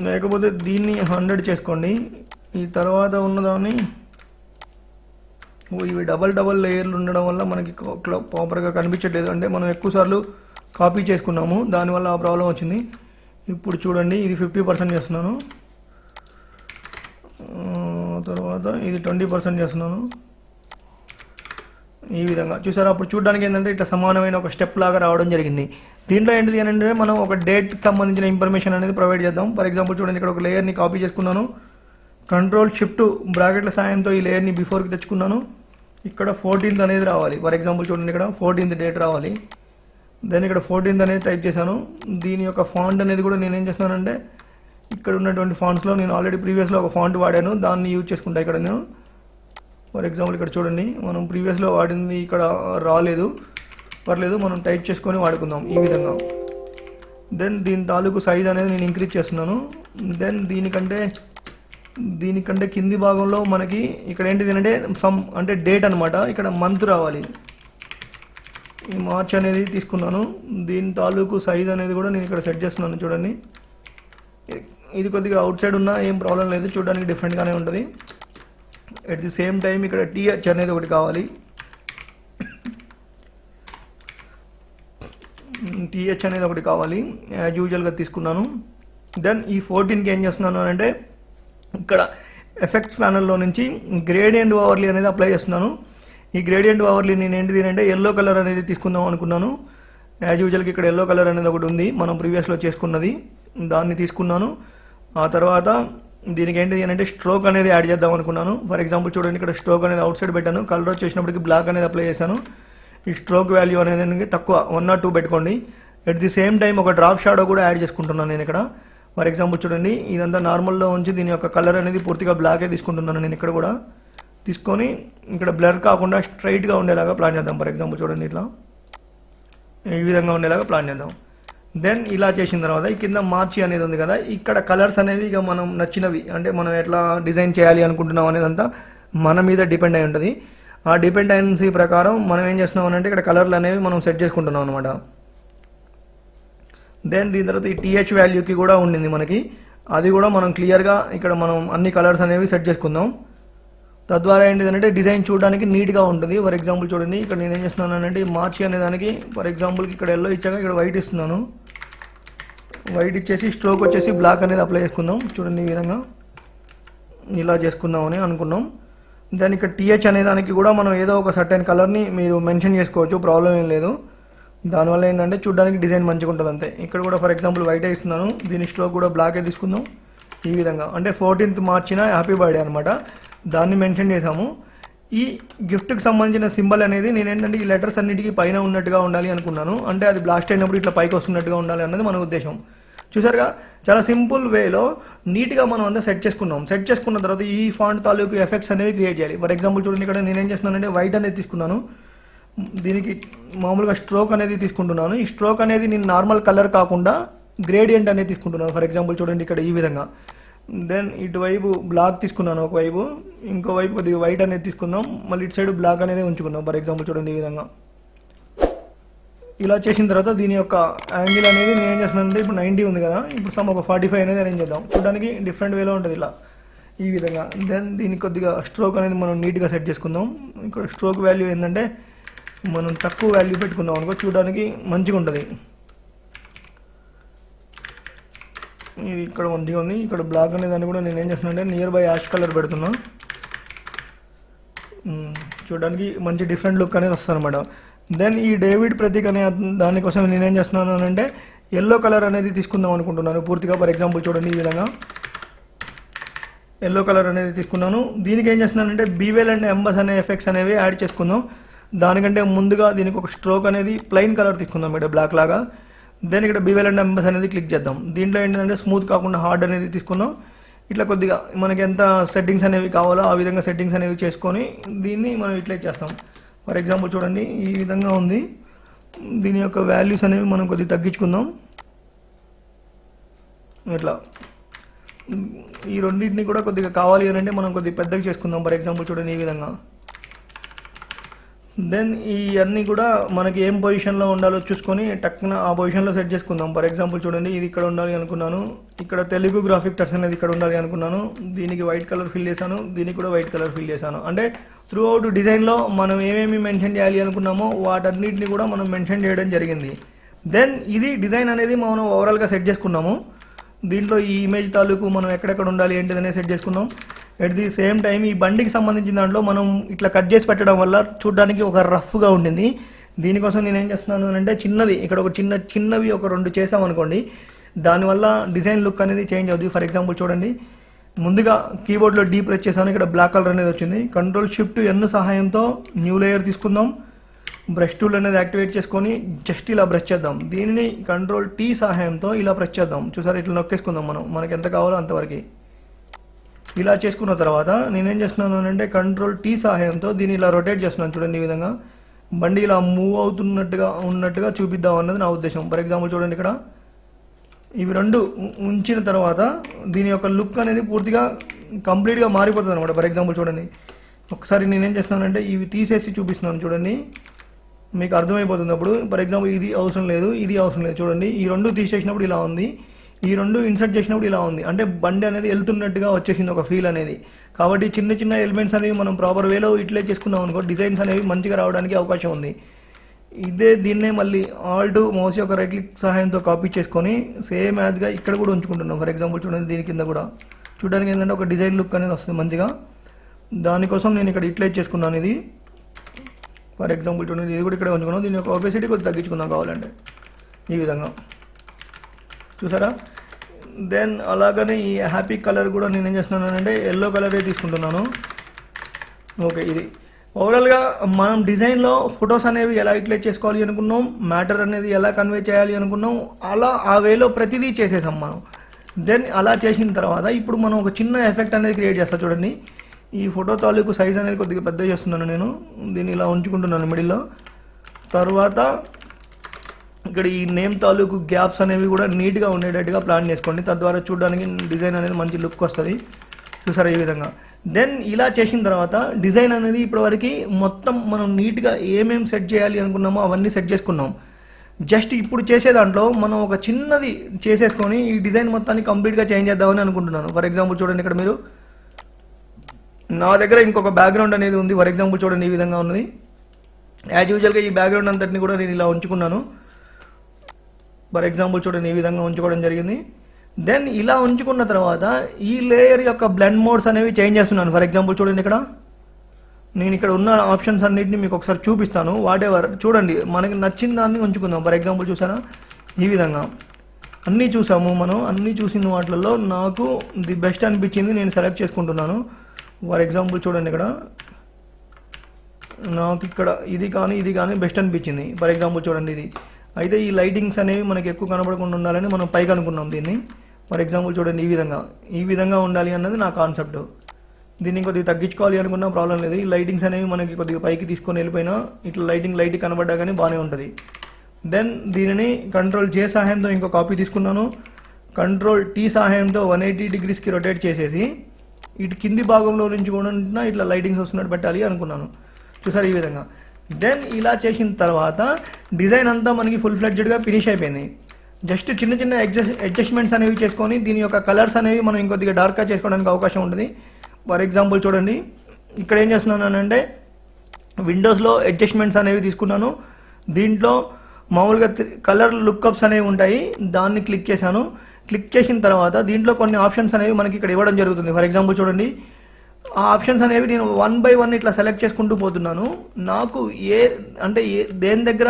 లేకపోతే దీన్ని 100 చేసుకోండి. ఈ తర్వాత ఉన్నదాన్ని ఇవి డబల్ లేయర్లు ఉండడం వల్ల మనకి ప్రాపర్గా కనిపించట్లేదు, అంటే మనం ఎక్కువసార్లు కాపీ చేసుకున్నాము, దానివల్ల ఆ ప్రాబ్లం వచ్చింది. ఇప్పుడు చూడండి, ఇది 50% చేస్తున్నాను, తర్వాత ఇది 20% చేస్తున్నాను. ఈ విధంగా చూసారా, అప్పుడు చూడడానికి ఏంటంటే ఇట్లా సమానమైన ఒక స్టెప్ లాగా రావడం జరిగింది. దీంట్లో ఏంటిది అంటే మనం ఒక డేట్కి సంబంధించిన ఇన్ఫర్మేషన్ అనేది ప్రొవైడ్ చేద్దాం. ఫర్ ఎగ్జాంపుల్ చూడండి, ఇక్కడ ఒక లేయర్ని కాపీ చేసుకున్నాను, Ctrl+Shift సాయంతో ఈ లేయర్ని బిఫోర్కి తెచ్చుకున్నాను. ఇక్కడ 14th అనేది రావాలి. ఫర్ ఎగ్జాంపుల్ చూడండి, ఇక్కడ 14th డేట్ రావాలి. దెన్ ఇక్కడ 14th అనేది టైప్ చేశాను. దీని యొక్క ఫాంట్ అనేది కూడా నేనేం చేస్తున్నానంటే ఇక్కడ ఉన్నటువంటి ఫాంట్స్లో నేను ఆల్రెడీ ప్రీవియస్లో ఒక ఫాంట్ వాడాను, దాన్ని యూజ్ చేసుకుంటా ఇక్కడ నేను. ఫర్ ఎగ్జాంపుల్ ఇక్కడ చూడండి, మనం ప్రీవియస్లో వాడింది ఇక్కడ రాలేదు, పర్లేదు, మనం టైప్ చేసుకొని వాడుకుందాం ఈ విధంగా. దెన్ దీని తాలూకు సైజ్ అనేది నేను ఇంక్రీజ్ చేస్తున్నాను. దెన్ దీనికంటే కింది భాగంలో మనకి ఇక్కడ ఏంటిది అంటే అంటే డేట్ అనమాట, ఇక్కడ మంత్ రావాలి. ఈ మార్చ్ అనేది తీసుకున్నాను, దీని తాలూకు సైజ్ అనేది కూడా నేను ఇక్కడ సెట్ చేస్తున్నాను. చూడండి, ఇది కొద్దిగా అవుట్ సైడ్ ఉన్నా ఏం ప్రాబ్లం లేదు, చూడడానికి డిఫరెంట్గానే ఉంటుంది. ఎట్ ది సేమ్ టైం ఇక్కడ TH అనేది ఒకటి కావాలి, TH అనేది ఒకటి కావాలి, యాజ్ యూజువల్గా తీసుకున్నాను. దెన్ ఈ 14కి ఏం చేస్తున్నాను అంటే ఇక్కడ ఎఫెక్ట్స్ ప్యానల్లో నుంచి గ్రేడియంట్ ఓవర్లీ అనేది అప్లై చేస్తున్నాను. ఈ గ్రేడియంట్ ఓవర్లీ నేను ఏంటిది అంటే ఎల్లో కలర్ అనేది తీసుకుందాం అనుకున్నాను. యాజ్ యూజువల్గా ఇక్కడ ఎల్లో కలర్ అనేది ఒకటి ఉంది, మనం ప్రీవియస్లో చేసుకున్నది, దాన్ని తీసుకున్నాను. ఆ తర్వాత దీనికి ఏంటిది అంటే స్ట్రోక్ అనేది యాడ్ చేద్దాం అనుకున్నాను. ఫర్ ఎగ్జాంపుల్ చూడండి, ఇక్కడ స్ట్రోక్ అనేది అవుట్ సైడ్ పెట్టాను, కలర్ వచ్చేసినప్పటికి బ్లాక్ అనేది అప్లై చేశాను. ఈ స్ట్రోక్ వాల్యూ అనేది తక్కువ 1 or 2 పెట్టుకోండి. ఎట్ ది సేమ్ టైం ఒక డ్రాప్ షాడో కూడా యాడ్ చేసుకుంటున్నాను నేను ఇక్కడ. ఫర్ ఎగ్జాంపుల్ చూడండి, ఇదంతా నార్మల్లో ఉంచి దీని యొక్క కలర్ అనేది పూర్తిగా బ్లాకే తీసుకుంటున్నాను నేను ఇక్కడ కూడా. తీసుకొని ఇక్కడ బ్లర్ కాకుండా స్ట్రైట్గా ఉండేలాగా ప్లాన్ చేద్దాం. ఫర్ ఎగ్జాంపుల్ చూడండి, ఇట్లా ఈ విధంగా ఉండేలాగా ప్లాన్ చేద్దాం. దెన్ ఇలా చేసిన తర్వాత ఈ కింద మార్చి అనేది ఉంది కదా, ఇక్కడ కలర్స్ అనేవి ఇక మనం నచ్చినవి, అంటే మనం ఎట్లా డిజైన్ చేయాలి అనుకుంటున్నాం అనేదంతా మన మీద డిపెండ్ అయి ఉంటుంది. ఆ డిపెండెన్సీ ప్రకారం మనం ఏం చేస్తున్నాం అంటే ఇక్కడ కలర్లు అనేవి మనం సెట్ చేసుకుంటున్నాం అనమాట. దెన్ దీని తర్వాత ఈ TH వాల్యూకి కూడా ఉండింది మనకి, అది కూడా మనం క్లియర్గా ఇక్కడ మనం అన్ని కలర్స్ అనేవి సెట్ చేసుకుందాం. తద్వారా ఏంటిదంటే డిజైన్ చూడడానికి నీట్గా ఉంటుంది. ఫర్ ఎగ్జాంపుల్ చూడండి, ఇక్కడ నేను ఏం చేస్తున్నాను అంటే మార్చి అనే దానికి ఫర్ ఎగ్జాంపుల్కి ఇక్కడ ఎల్లో ఇచ్చాక ఇక్కడ వైట్ ఇస్తున్నాను. వైట్ ఇచ్చేసి స్ట్రోక్ వచ్చేసి బ్లాక్ అనేది అప్లై చేసుకుందాం. చూడండి, ఈ విధంగా ఇలా చేసుకుందామని అనుకున్నాం. దాని ఇక్కడ TH అనే దానికి కూడా మనం ఏదో ఒక సర్టెన్ కలర్ని మీరు మెన్షన్ చేసుకోవచ్చు, ప్రాబ్లం ఏం లేదు. దానివల్ల ఏంటంటే చూడడానికి డిజైన్ మంచిగా ఉంటుంది అంతే. ఇక్కడ కూడా ఫర్ ఎగ్జాంపుల్ వైట్ ఇస్తున్నాను, దీని స్ట్రోక్ కూడా బ్లాకే తీసుకుందాం. ఈ విధంగా అంటే 14th మార్చిన హ్యాపీ బర్త్డే అనమాట, దాన్ని మెన్షన్ చేసాము. ఈ గిఫ్ట్కి సంబంధించిన సింబల్ అనేది నేనేంటంటే ఈ లెటర్స్ అన్నిటికీ పైన ఉన్నట్టుగా ఉండాలి అనుకున్నాను, అంటే అది బ్లాస్ట్ అయినప్పుడు ఇట్లా పైకి వస్తున్నట్టుగా ఉండాలి అన్నది మన ఉద్దేశం. చూసారుగా, చాలా సింపుల్ వేలో నీట్గా మనం అంతా సెట్ చేసుకున్నాం. సెట్ చేసుకున్న తర్వాత ఈ ఫాంట్ తాలూకు ఎఫెక్ట్స్ అనేవి క్రియేట్ చేయాలి. ఫర్ ఎగ్జాంపుల్ చూడండి, ఇక్కడ నేనేం చేస్తున్నానంటే వైట్ అనేది తీసుకున్నాను, దీనికి మామూలుగా స్ట్రోక్ అనేది తీసుకుంటున్నాను. ఈ స్ట్రోక్ అనేది నేను నార్మల్ కలర్ కాకుండా గ్రేడియంట్ అనేది తీసుకుంటున్నాను. ఫర్ ఎగ్జాంపుల్ చూడండి, ఇక్కడ ఈ విధంగా. దెన్ ఇటువైపు బ్లాక్ తీసుకున్నాను ఒకవైపు, ఇంకోవైపు కొద్దిగా వైట్ అనేది తీసుకుందాం, మళ్ళీ ఇటు సైడ్ బ్లాక్ అనేది ఉంచుకుందాం. ఫర్ ఎగ్జాంపుల్ చూడండి, ఈ విధంగా ఇలా చేసిన తర్వాత దీని యొక్క యాంగిల్ అనేది నేను ఏం చేస్తున్నానంటే ఇప్పుడు 90 ఉంది కదా, ఇప్పుడు సమ్ ఒక 45 అనేది అరేంజ్ చేద్దాం. చూడడానికి డిఫరెంట్ వేలో ఉంటుంది ఇలా ఈ విధంగా. దెన్ దీనికి కొద్దిగా స్ట్రోక్ అనేది మనం నీట్గా సెట్ చేసుకుందాం. ఇక్కడ స్ట్రోక్ వాల్యూ ఏంటంటే మనం తక్కువ వాల్యూ పెట్టుకుందాం అనుకో, చూడడానికి మంచిగా ఉంటుంది. ఇది ఇక్కడ మంచిగా ఉంది. ఇక్కడ బ్లాక్ అనే దాన్ని కూడా నేను ఏం చేస్తున్నానంటే నియర్ బై యాష్ కలర్ పెడుతున్నా. చూడడానికి మంచి డిఫరెంట్ లుక్ అనేది వస్తుంది అనమాట. దెన్ ఈ డేవిడ్ ప్రతీక్ అనే దానికోసం నేనేం చేస్తున్నాను అంటే ఎల్లో కలర్ అనేది తీసుకుందాం అనుకుంటున్నాను పూర్తిగా. ఫర్ ఎగ్జాంపుల్ చూడండి ఈ విధంగా ఎల్లో కలర్ అనేది తీసుకున్నాను. దీనికి ఏం చేస్తున్నానంటే బీవెల్ అండ్ ఎంబస్ అనే ఎఫెక్ట్స్ అనేవి యాడ్ చేసుకుందాం. దానికంటే ముందుగా దీనికి ఒక స్ట్రోక్ అనేది ప్లెయిన్ కలర్ తీసుకుందాం ఇక్కడ బ్లాక్ లాగా. దెన్ ఇక్కడ బీవెల్ అండ్ ఎంబస్ అనేది క్లిక్ చేద్దాం. దీంట్లో ఏంటంటే స్మూత్ కాకుండా హార్డ్ అనేది తీసుకుందాం. ఇట్లా కొద్దిగా మనకి ఎంత సెట్టింగ్స్ అనేవి కావాలో ఆ విధంగా సెట్టింగ్స్ అనేవి చేసుకొని దీన్ని మనం ఇట్లా చేస్తాం. ఫర్ ఎగ్జాంపుల్ చూడండి ఈ విధంగా ఉంది. దీని యొక్క వాల్యూస్ అనేవి మనం కొద్దిగా తగ్గించుకుందాం. ఇట్లా ఈ రెండింటిని కూడా కొద్దిగా కావాలి అని అంటే మనం కొద్దిగా పెద్దగా చేసుకుందాం. ఫర్ ఎగ్జాంపుల్ చూడండి ఈ విధంగా. దెన్ ఇవన్నీ కూడా మనకి ఏం పొజిషన్లో ఉండాలో చూసుకొని టక్కున ఆ పొజిషన్లో సెట్ చేసుకుందాం. ఫర్ ఎగ్జాంపుల్ చూడండి ఇది ఇక్కడ ఉండాలి అనుకున్నాను, ఇక్కడ తెలుగు గ్రాఫిక్ టచ్ అనేది ఇక్కడ ఉండాలి అనుకున్నాను. దీనికి వైట్ కలర్ ఫిల్ చేశాను, దీనికి కూడా వైట్ కలర్ ఫిల్ చేశాను. అంటే త్రూ అవుట్ డిజైన్లో మనం ఏమేమి మెన్షన్ చేయాలి అనుకున్నామో వాటన్నిటిని కూడా మనం మెన్షన్ చేయడం జరిగింది. దెన్ ఇది డిజైన్ అనేది మనం ఓవరాల్గా సెట్ చేసుకున్నాము. దీంట్లో ఈ ఇమేజ్ తాలూకు మనం ఎక్కడెక్కడ ఉండాలి ఏంటిదనే సెట్ చేసుకున్నాం. ఎట్ ది సేమ్ టైం ఈ బండికి సంబంధించిన దాంట్లో మనం ఇట్లా కట్ చేసి పెట్టడం వల్ల చూడడానికి ఒక రఫ్గా ఉండింది. దీనికోసం నేను ఏం చేస్తున్నాను అంటే చిన్నది ఇక్కడ ఒక చిన్నవి ఒక 2 చేసామనుకోండి, దానివల్ల డిజైన్ లుక్ అనేది చేంజ్ అవుతుంది. ఫర్ ఎగ్జాంపుల్ చూడండి ముందుగా కీబోర్డ్లో డీ ప్రెస్ చేశాను, ఇక్కడ బ్లాక్ కలర్ అనేది వచ్చింది. Ctrl+Shift+N సహాయంతో న్యూ లేయర్ తీసుకుందాం. బ్రష్ టూల్ అనేది యాక్టివేట్ చేసుకొని జస్ట్ ఇలా బ్రష్ చేద్దాం. దీనిని Ctrl+T సహాయంతో ఇలా ప్రెస్ చేద్దాం. చూసారా ఇట్లా నొక్కేసుకుందాం మనకి ఎంత కావాలో అంతవరకు. ఇలా చేసుకున్న తర్వాత నేనేం చేస్తున్నాను అంటే Ctrl+T సహాయంతో దీన్ని ఇలా రొటేట్ చేస్తున్నాను. చూడండి ఈ విధంగా బండి ఇలా మూవ్ అవుతున్నట్టుగా చూపిద్దాం అన్నది నా ఉద్దేశం. ఫర్ ఎగ్జాంపుల్ చూడండి ఇక్కడ ఇవి 2 ఉంచిన తర్వాత దీని యొక్క లుక్ అనేది పూర్తిగా కంప్లీట్గా మారిపోతుంది అనమాట. ఫర్ ఎగ్జాంపుల్ చూడండి ఒకసారి నేనేం చేస్తున్నానంటే ఇవి తీసేసి చూపిస్తున్నాను చూడండి, మీకు అర్థమైపోతుంది. అప్పుడు ఫర్ ఎగ్జాంపుల్ ఇది అవసరం లేదు, ఇది అవసరం లేదు. చూడండి ఈ 2 తీసేసినప్పుడు ఇలా ఉంది, ఈ 2 ఇన్సర్ట్ చేసినప్పుడు ఇలా ఉంది. అంటే బండి అనేది వెళ్తున్నట్టుగా వచ్చేసింది ఒక ఫీల్ అనేది. కాబట్టి చిన్న ఎలిమెంట్స్ అనేవి మనం ప్రాపర్ వేలో ఇట్లే చేసుకున్నాం అనుకో డిజైన్స్ అనేవి మంచిగా రావడానికి అవకాశం ఉంది. దీన్నే మళ్ళీ ఆల్ట్ మౌస్ యొక్క రైట్ క్లిక్ సహాయంతో కాపీ చేసుకొని సేమ్ యాజ్గా ఇక్కడ కూడా ఉంచుకుంటున్నాం. ఫర్ ఎగ్జాంపుల్ చూడండి దీని కింద కూడా చూడడానికి ఏంటంటే ఒక డిజైన్ లుక్ అనేది వస్తుంది మంచిగా. దానికోసం నేను ఇక్కడ ఇట్లే చేసుకున్నాను. ఇది ఫర్ ఎగ్జాంపుల్ చూడండి ఇది కూడా ఇక్కడ ఉంచుకున్నాం. దీని యొక్క ఒబేసిటీ కొద్దిగా తగ్గించుకుందాం కావాలంటే ఈ విధంగా చూసారా. దెన్ అలాగనే ఈ హ్యాపీ కలర్ కూడా నేను ఏం చేస్తున్నాను అంటే ఎల్లో కలరే తీసుకుంటున్నాను. ఓకే ఇది ఓవరాల్గా మనం డిజైన్లో ఫొటోస్ అనేవి ఎలా యూటిలైజ్ చేసుకోవాలి అనుకున్నాం, మ్యాటర్ అనేది ఎలా కన్వే చేయాలి అనుకున్నాం, అలా ఆ వేలో ప్రతిదీ చేసేసాం మనం. దెన్ అలా చేసిన తర్వాత ఇప్పుడు మనం ఒక చిన్న ఎఫెక్ట్ అనేది క్రియేట్ చేస్తాం. చూడండి ఈ ఫోటో తాలూకు సైజ్ అనేది కొద్దిగా పెద్ద చేస్తున్నాను నేను. దీన్ని ఇలా ఉంచుకుంటున్నాను మిడిల్లో. తర్వాత ఇక్కడ ఈ నేమ్ తాలూకు గ్యాప్స్ అనేవి కూడా నీట్గా ఉండేటట్టుగా ప్లాన్ చేసుకోండి. తద్వారా చూడడానికి డిజైన్ అనేది మంచి లుక్ వస్తుంది. చూసారా ఈ విధంగా. దెన్ ఇలా చేసిన తర్వాత డిజైన్ అనేది ఇప్పటివరకు మొత్తం మనం నీట్గా ఏమేమి సెట్ చేయాలి అనుకున్నామో అవన్నీ సెట్ చేసుకున్నాం. జస్ట్ ఇప్పుడు చేసే దాంట్లో మనం ఒక చిన్నది చేసేసుకొని ఈ డిజైన్ మొత్తాన్ని కంప్లీట్గా చేంజ్ చేద్దామని అనుకుంటున్నాను. ఫర్ ఎగ్జాంపుల్ చూడండి ఇక్కడ మీరు నా దగ్గర ఇంకొక బ్యాక్గ్రౌండ్ అనేది ఉంది. ఫర్ ఎగ్జాంపుల్ చూడండి ఈ విధంగా ఉన్నది. యాజ్ యూజువల్గా ఈ బ్యాక్గ్రౌండ్ అంతటిని కూడా నేను ఇలా ఉంచుకున్నాను. ఫర్ ఎగ్జాంపుల్ చూడండి ఈ విధంగా ఉంచుకోవడం జరిగింది. దెన్ ఇలా ఉంచుకున్న తర్వాత ఈ లేయర్ యొక్క బ్లెండ్ మోడ్స్ అనేవి చేంజ్ చేస్తున్నాను. ఫర్ ఎగ్జాంపుల్ చూడండి ఇక్కడ నేను ఇక్కడ ఉన్న ఆప్షన్స్ అన్నిటిని మీకు ఒకసారి చూపిస్తాను. వాటెవర్ చూడండి మనకి నచ్చిన దాన్ని ఉంచుకుందాం. ఫర్ ఎగ్జాంపుల్ చూసారా ఈ విధంగా అన్నీ చూసాము మనం. అన్నీ చూసిన వాటిల్లో నాకు ది బెస్ట్ అనిపించింది నేను సెలెక్ట్ చేసుకుంటున్నాను. ఫర్ ఎగ్జాంపుల్ చూడండి ఇక్కడ నాకు ఇక్కడ ఇది కానీ బెస్ట్ అనిపించింది. ఫర్ ఎగ్జాంపుల్ చూడండి ఇది. అయితే ఈ లైటింగ్స్ అనేవి మనకి ఎక్కువ కనబడకుండా ఉండాలని మనం పైకి అనుకున్నాం దీన్ని. ఫర్ ఎగ్జాంపుల్ చూడండి ఈ విధంగా ఉండాలి అన్నది నా కాన్సెప్ట్. దీన్ని కొద్దిగా తగ్గించుకోవాలి అనుకున్నా ప్రాబ్లం లేదు. ఈ లైటింగ్స్ అనేవి మనకి కొద్దిగా పైకి తీసుకొని వెళ్ళిపోయినా ఇట్లా లైట్ కనబడ్డా కానీ బాగానే ఉంటుంది. దెన్ దీనిని Ctrl+J సహాయంతో ఇంకో కాపీ తీసుకున్నాను. Ctrl+T సహాయంతో 180 degreesకి రొటేట్ చేసేసి ఇటు కింది భాగంలో నుంచి కూడా ఇట్లా లైటింగ్స్ వస్తున్నట్టు పెట్టాలి అనుకున్నాను. చూసారు ఈ విధంగా. దెన్ ఇలా చేసిన తర్వాత డిజైన్ అంతా మనకి ఫుల్ ఫ్లెడ్జ్డ్గా ఫినిష్ అయిపోయింది. జస్ట్ చిన్న అడ్జస్ట్మెంట్స్ అనేవి చేసుకొని దీని యొక్క కలర్స్ అనేవి మనం ఇంకొద్దిగా డార్క్గా చేసుకోవడానికి అవకాశం ఉంటుంది. ఫర్ ఎగ్జాంపుల్ చూడండి ఇక్కడ ఏం చేస్తున్నానంటే విండోస్లో అడ్జస్ట్మెంట్స్ అనేవి తీసుకున్నాను. దీంట్లో మామూలుగా కలర్ లుక్అప్స్ అనేవి ఉంటాయి, దాన్ని క్లిక్ చేశాను. క్లిక్ చేసిన తర్వాత దీంట్లో కొన్ని ఆప్షన్స్ అనేవి మనకి ఇక్కడ ఇవ్వడం జరుగుతుంది. ఫర్ ఎగ్జాంపుల్ చూడండి ఆ ఆప్షన్స్ అనేవి నేను 1 బై 1 ఇట్లా సెలెక్ట్ చేసుకుంటూ పోతున్నాను. నాకు అంటే దేని దగ్గర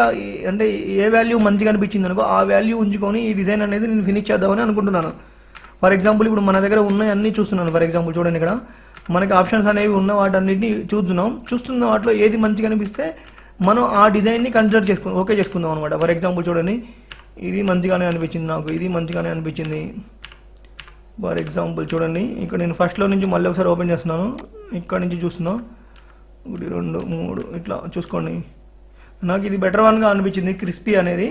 అంటే ఏ వాల్యూ మంచిగా అనిపించింది అనుకో ఆ వాల్యూ ఉంచుకొని ఈ డిజైన్ అనేది నేను ఫినిష్ చేద్దామని అనుకుంటున్నాను. ఫర్ ఎగ్జాంపుల్ ఇప్పుడు మన దగ్గర ఉన్నాయి అన్నీ చూస్తున్నాను. ఫర్ ఎగ్జాంపుల్ చూడండి, ఇక్కడ మనకి ఆప్షన్స్ అనేవి ఉన్న వాటన్నిటిని చూస్తున్న వాటిలో ఏది మంచిగా అనిపిస్తే మనం ఆ డిజైన్ని కన్సిడర్ ఓకే చేసుకుందాం అనమాట. ఫర్ ఎగ్జాంపుల్ చూడండి, ఇది మంచిగానే అనిపించింది నాకు, ఇది మంచిగానే అనిపించింది. ఫర్ ఎగ్జాంపుల్ చూడండి, ఇక్కడ నేను ఫస్ట్లో నుంచి మళ్ళీ ఒకసారి ఓపెన్ చేస్తున్నాను. ఇక్కడ నుంచి చూస్తున్నా 1 2 3 ఇట్లా చూసుకోండి. నాకు ఇది బెటర్ వన్గా అనిపించింది, క్రిస్పీ అనేది.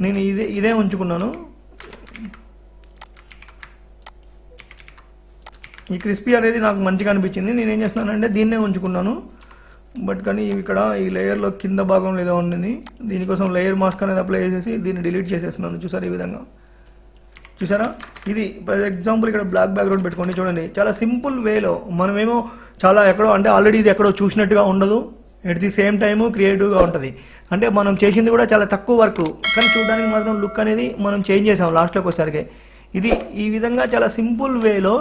నేను ఇదే ఉంచుకున్నాను. ఈ క్రిస్పీ అనేది నాకు మంచిగా అనిపించింది. నేను ఏం చేస్తున్నానంటే దీన్నే ఉంచుకున్నాను. బట్ కానీ ఇక్కడ ఈ లేయర్లో కింద భాగంలో ఏదో ఉండింది. దీనికోసం లేయర్ మాస్క్ అనేది అప్లై చేసేసి దీన్ని డిలీట్ చేసేస్తున్నాను. చూసారా ఈ విధంగా, చూసారా? ఇది ఫర్ ఎగ్జాంపుల్ ఇక్కడ బ్లాక్ బ్యాక్గ్రౌండ్ పెట్టుకోండి. చూడండి, చాలా సింపుల్ వేలో మనమేమో చాలా ఎక్కడో అంటే ఆల్రెడీ ఇది ఎక్కడో చూసినట్టుగా ఉండదు. ఎట్ ది సేమ్ టైము క్రియేటివ్గా ఉంటుంది. అంటే మనం చేసింది కూడా చాలా తక్కువ వర్క్, కానీ చూడడానికి మాత్రం లుక్ అనేది మనం చేంజ్ చేసాం లాస్ట్లోకి వచ్చేసరికి. ఇది ఈ విధంగా చాలా సింపుల్ వేలో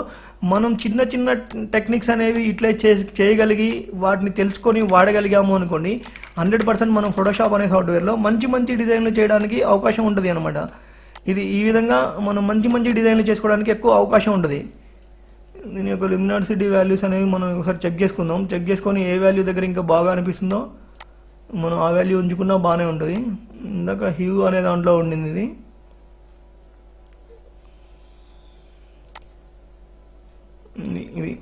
మనం చిన్న చిన్న టెక్నిక్స్ అనేవి ఇట్లే చేయగలిగి వాటిని తెలుసుకొని వాడగలిగాము అనుకోండి, 100% మనం ఫోటోషాప్ అనే సాఫ్ట్వేర్లో మంచి మంచి డిజైన్లు చేయడానికి అవకాశం ఉంటుంది అనమాట. ఇది ఈ విధంగా మనం మంచి మంచి డిజైన్లు చేసుకోవడానికి ఎక్కువ అవకాశం ఉంటుంది. దీని యొక్క లుమినాసిటీ వాల్యూస్ అనేవి మనం ఒకసారి చెక్ చేసుకుందాం. చెక్ చేసుకొని ఏ వాల్యూ దగ్గర ఇంకా బాగా అనిపిస్తుందో మనం ఆ వాల్యూ ఉంచుకున్నా బాగానే ఉంటుంది. ఇందాక హ్యూ అనే దాంట్లో ఉండింది ఇది. ఇది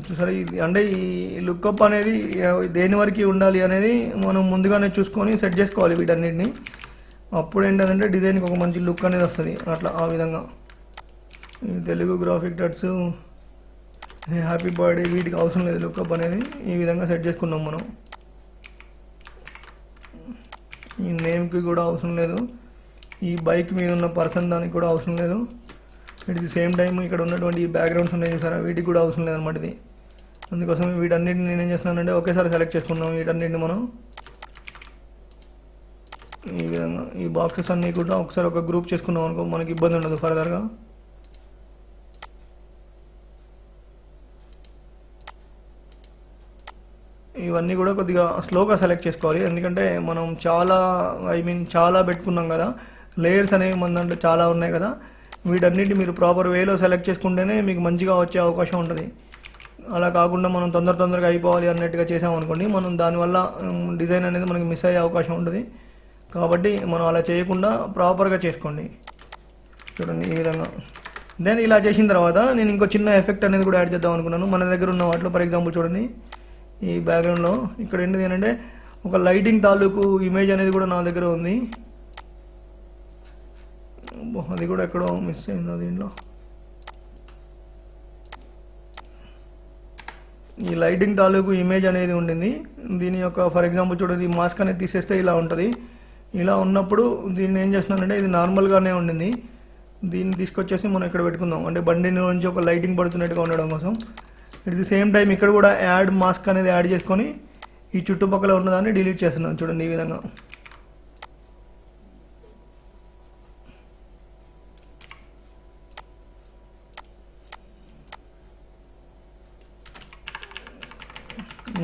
చూసారా, ఇది అంటే ఈ లుక్అప్ అనేది దేని వరకు ఉండాలి అనేది మనం ముందుగానే చూసుకొని సెట్ చేసుకోవాలి వీటన్నిటిని. అప్పుడు ఏంటంటే డిజైన్కి ఒక మంచి లుక్ అనేది వస్తుంది. అట్లా ఆ విధంగా తెలుగు గ్రాఫిక్ టట్స్, హ్యాపీ బర్త్డే వీటికి అవసరం లేదు లుక్అప్ అనేది. ఈ విధంగా సెట్ చేసుకున్నాం మనం. ఈ నేమ్కి కూడా అవసరం లేదు, ఈ బైక్ మీద ఉన్న పర్సన్ దానికి కూడా అవసరం లేదు. ఇట్ ది సేమ్ టైం ఇక్కడ ఉన్నటువంటి ఈ బ్యాక్గ్రౌండ్స్ ఉన్నాయి చూసారా, వీటికి కూడా అవసరం లేదన్నమాట ఇది. అందుకోసం వీటన్నిటిని నేనేం చేస్తున్నానంటే ఒకేసారి సెలెక్ట్ చేసుకున్నాం. వీటన్నిటిని మనం ఈ విధంగా ఈ బాక్సెస్ అన్నీ కూడా ఒకసారి ఒక గ్రూప్ చేసుకున్నాం అనుకో, మనకి ఇబ్బంది ఉండదు ఫర్దర్గా. ఇవన్నీ కూడా కొద్దిగా స్లోగా సెలెక్ట్ చేసుకోవాలి, ఎందుకంటే మనం చాలా పెట్టుకున్నాం కదా, లేయర్స్ అనేవి మన దాంట్లో చాలా ఉన్నాయి కదా. వీటన్నిటి మీరు ప్రాపర్ వేలో సెలెక్ట్ చేసుకుంటేనే మీకు మంచిగా వచ్చే అవకాశం ఉంటుంది. అలా కాకుండా మనం తొందరగా అయిపోవాలి అన్నట్టుగా చేసామనుకోండి, మనం దానివల్ల డిజైన్ అనేది మనకి మిస్ అయ్యే అవకాశం ఉంటుంది. కాబట్టి మనం అలా చేయకుండా ప్రాపర్గా చేసుకోండి. చూడండి ఈ విధంగా. దెన్ ఇలా చేసిన తర్వాత నేను ఇంకో చిన్న ఎఫెక్ట్ అనేది కూడా యాడ్ చేద్దాం అనుకున్నాను మన దగ్గర ఉన్న వాటిలో. ఫర్ ఎగ్జాంపుల్ చూడండి, ఈ బ్యాక్గ్రౌండ్లో ఇక్కడ ఏంటిది అంటే ఒక లైటింగ్ తాలూకు ఇమేజ్ అనేది కూడా నా దగ్గర ఉంది. అది కూడా ఎక్కడో మిస్ అయిందో దీంట్లో. ఈ లైటింగ్ తాలూకు ఇమేజ్ అనేది ఉండింది. దీని యొక్క ఫర్ ఎగ్జాంపుల్ చూడండి, ఈ మాస్క్ అనేది తీసేస్తే ఇలా ఉంటుంది. ఇలా ఉన్నప్పుడు దీన్ని ఏం చేస్తున్నానంటే ఇది నార్మల్గానే ఉండింది, దీన్ని తీసుకొచ్చేసి మనం ఇక్కడ పెట్టుకుందాం. అంటే బండి నుంచి ఒక లైటింగ్ పడుతున్నట్టుగా ఉండడం కోసం. ఇట్ ది సేమ్ టైం ఇక్కడ కూడా యాడ్ మాస్క్ అనేది యాడ్ చేసుకొని ఈ చుట్టుపక్కల ఉన్నదాన్ని డిలీట్ చేస్తున్నాం. చూడండి ఈ విధంగా.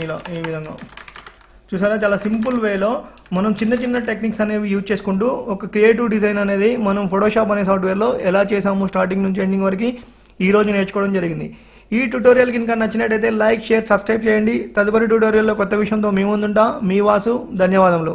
ఇలా ఈ విధంగా చూసారా, చాలా సింపుల్ వేలో మనం చిన్న టెక్నిక్స్ అనేవి యూజ్ చేసుకుంటూ ఒక క్రియేటివ్ డిజైన్ అనేది మనం ఫోటోషాప్ అనే సాఫ్ట్వేర్లో ఎలా చేసాము స్టార్టింగ్ నుంచి ఎండింగ్ వరకు ఈరోజు నేర్చుకోవడం జరిగింది. ఈ ట్యుటోరియల్ కనుక నచ్చినట్టయితే లైక్, షేర్, సబ్స్క్రైబ్ చేయండి. తదుపరి ట్యుటోరియల్లో కొత్త విషయంతో మీ ముందుంటా. మీ వాసు. ధన్యవాదములు.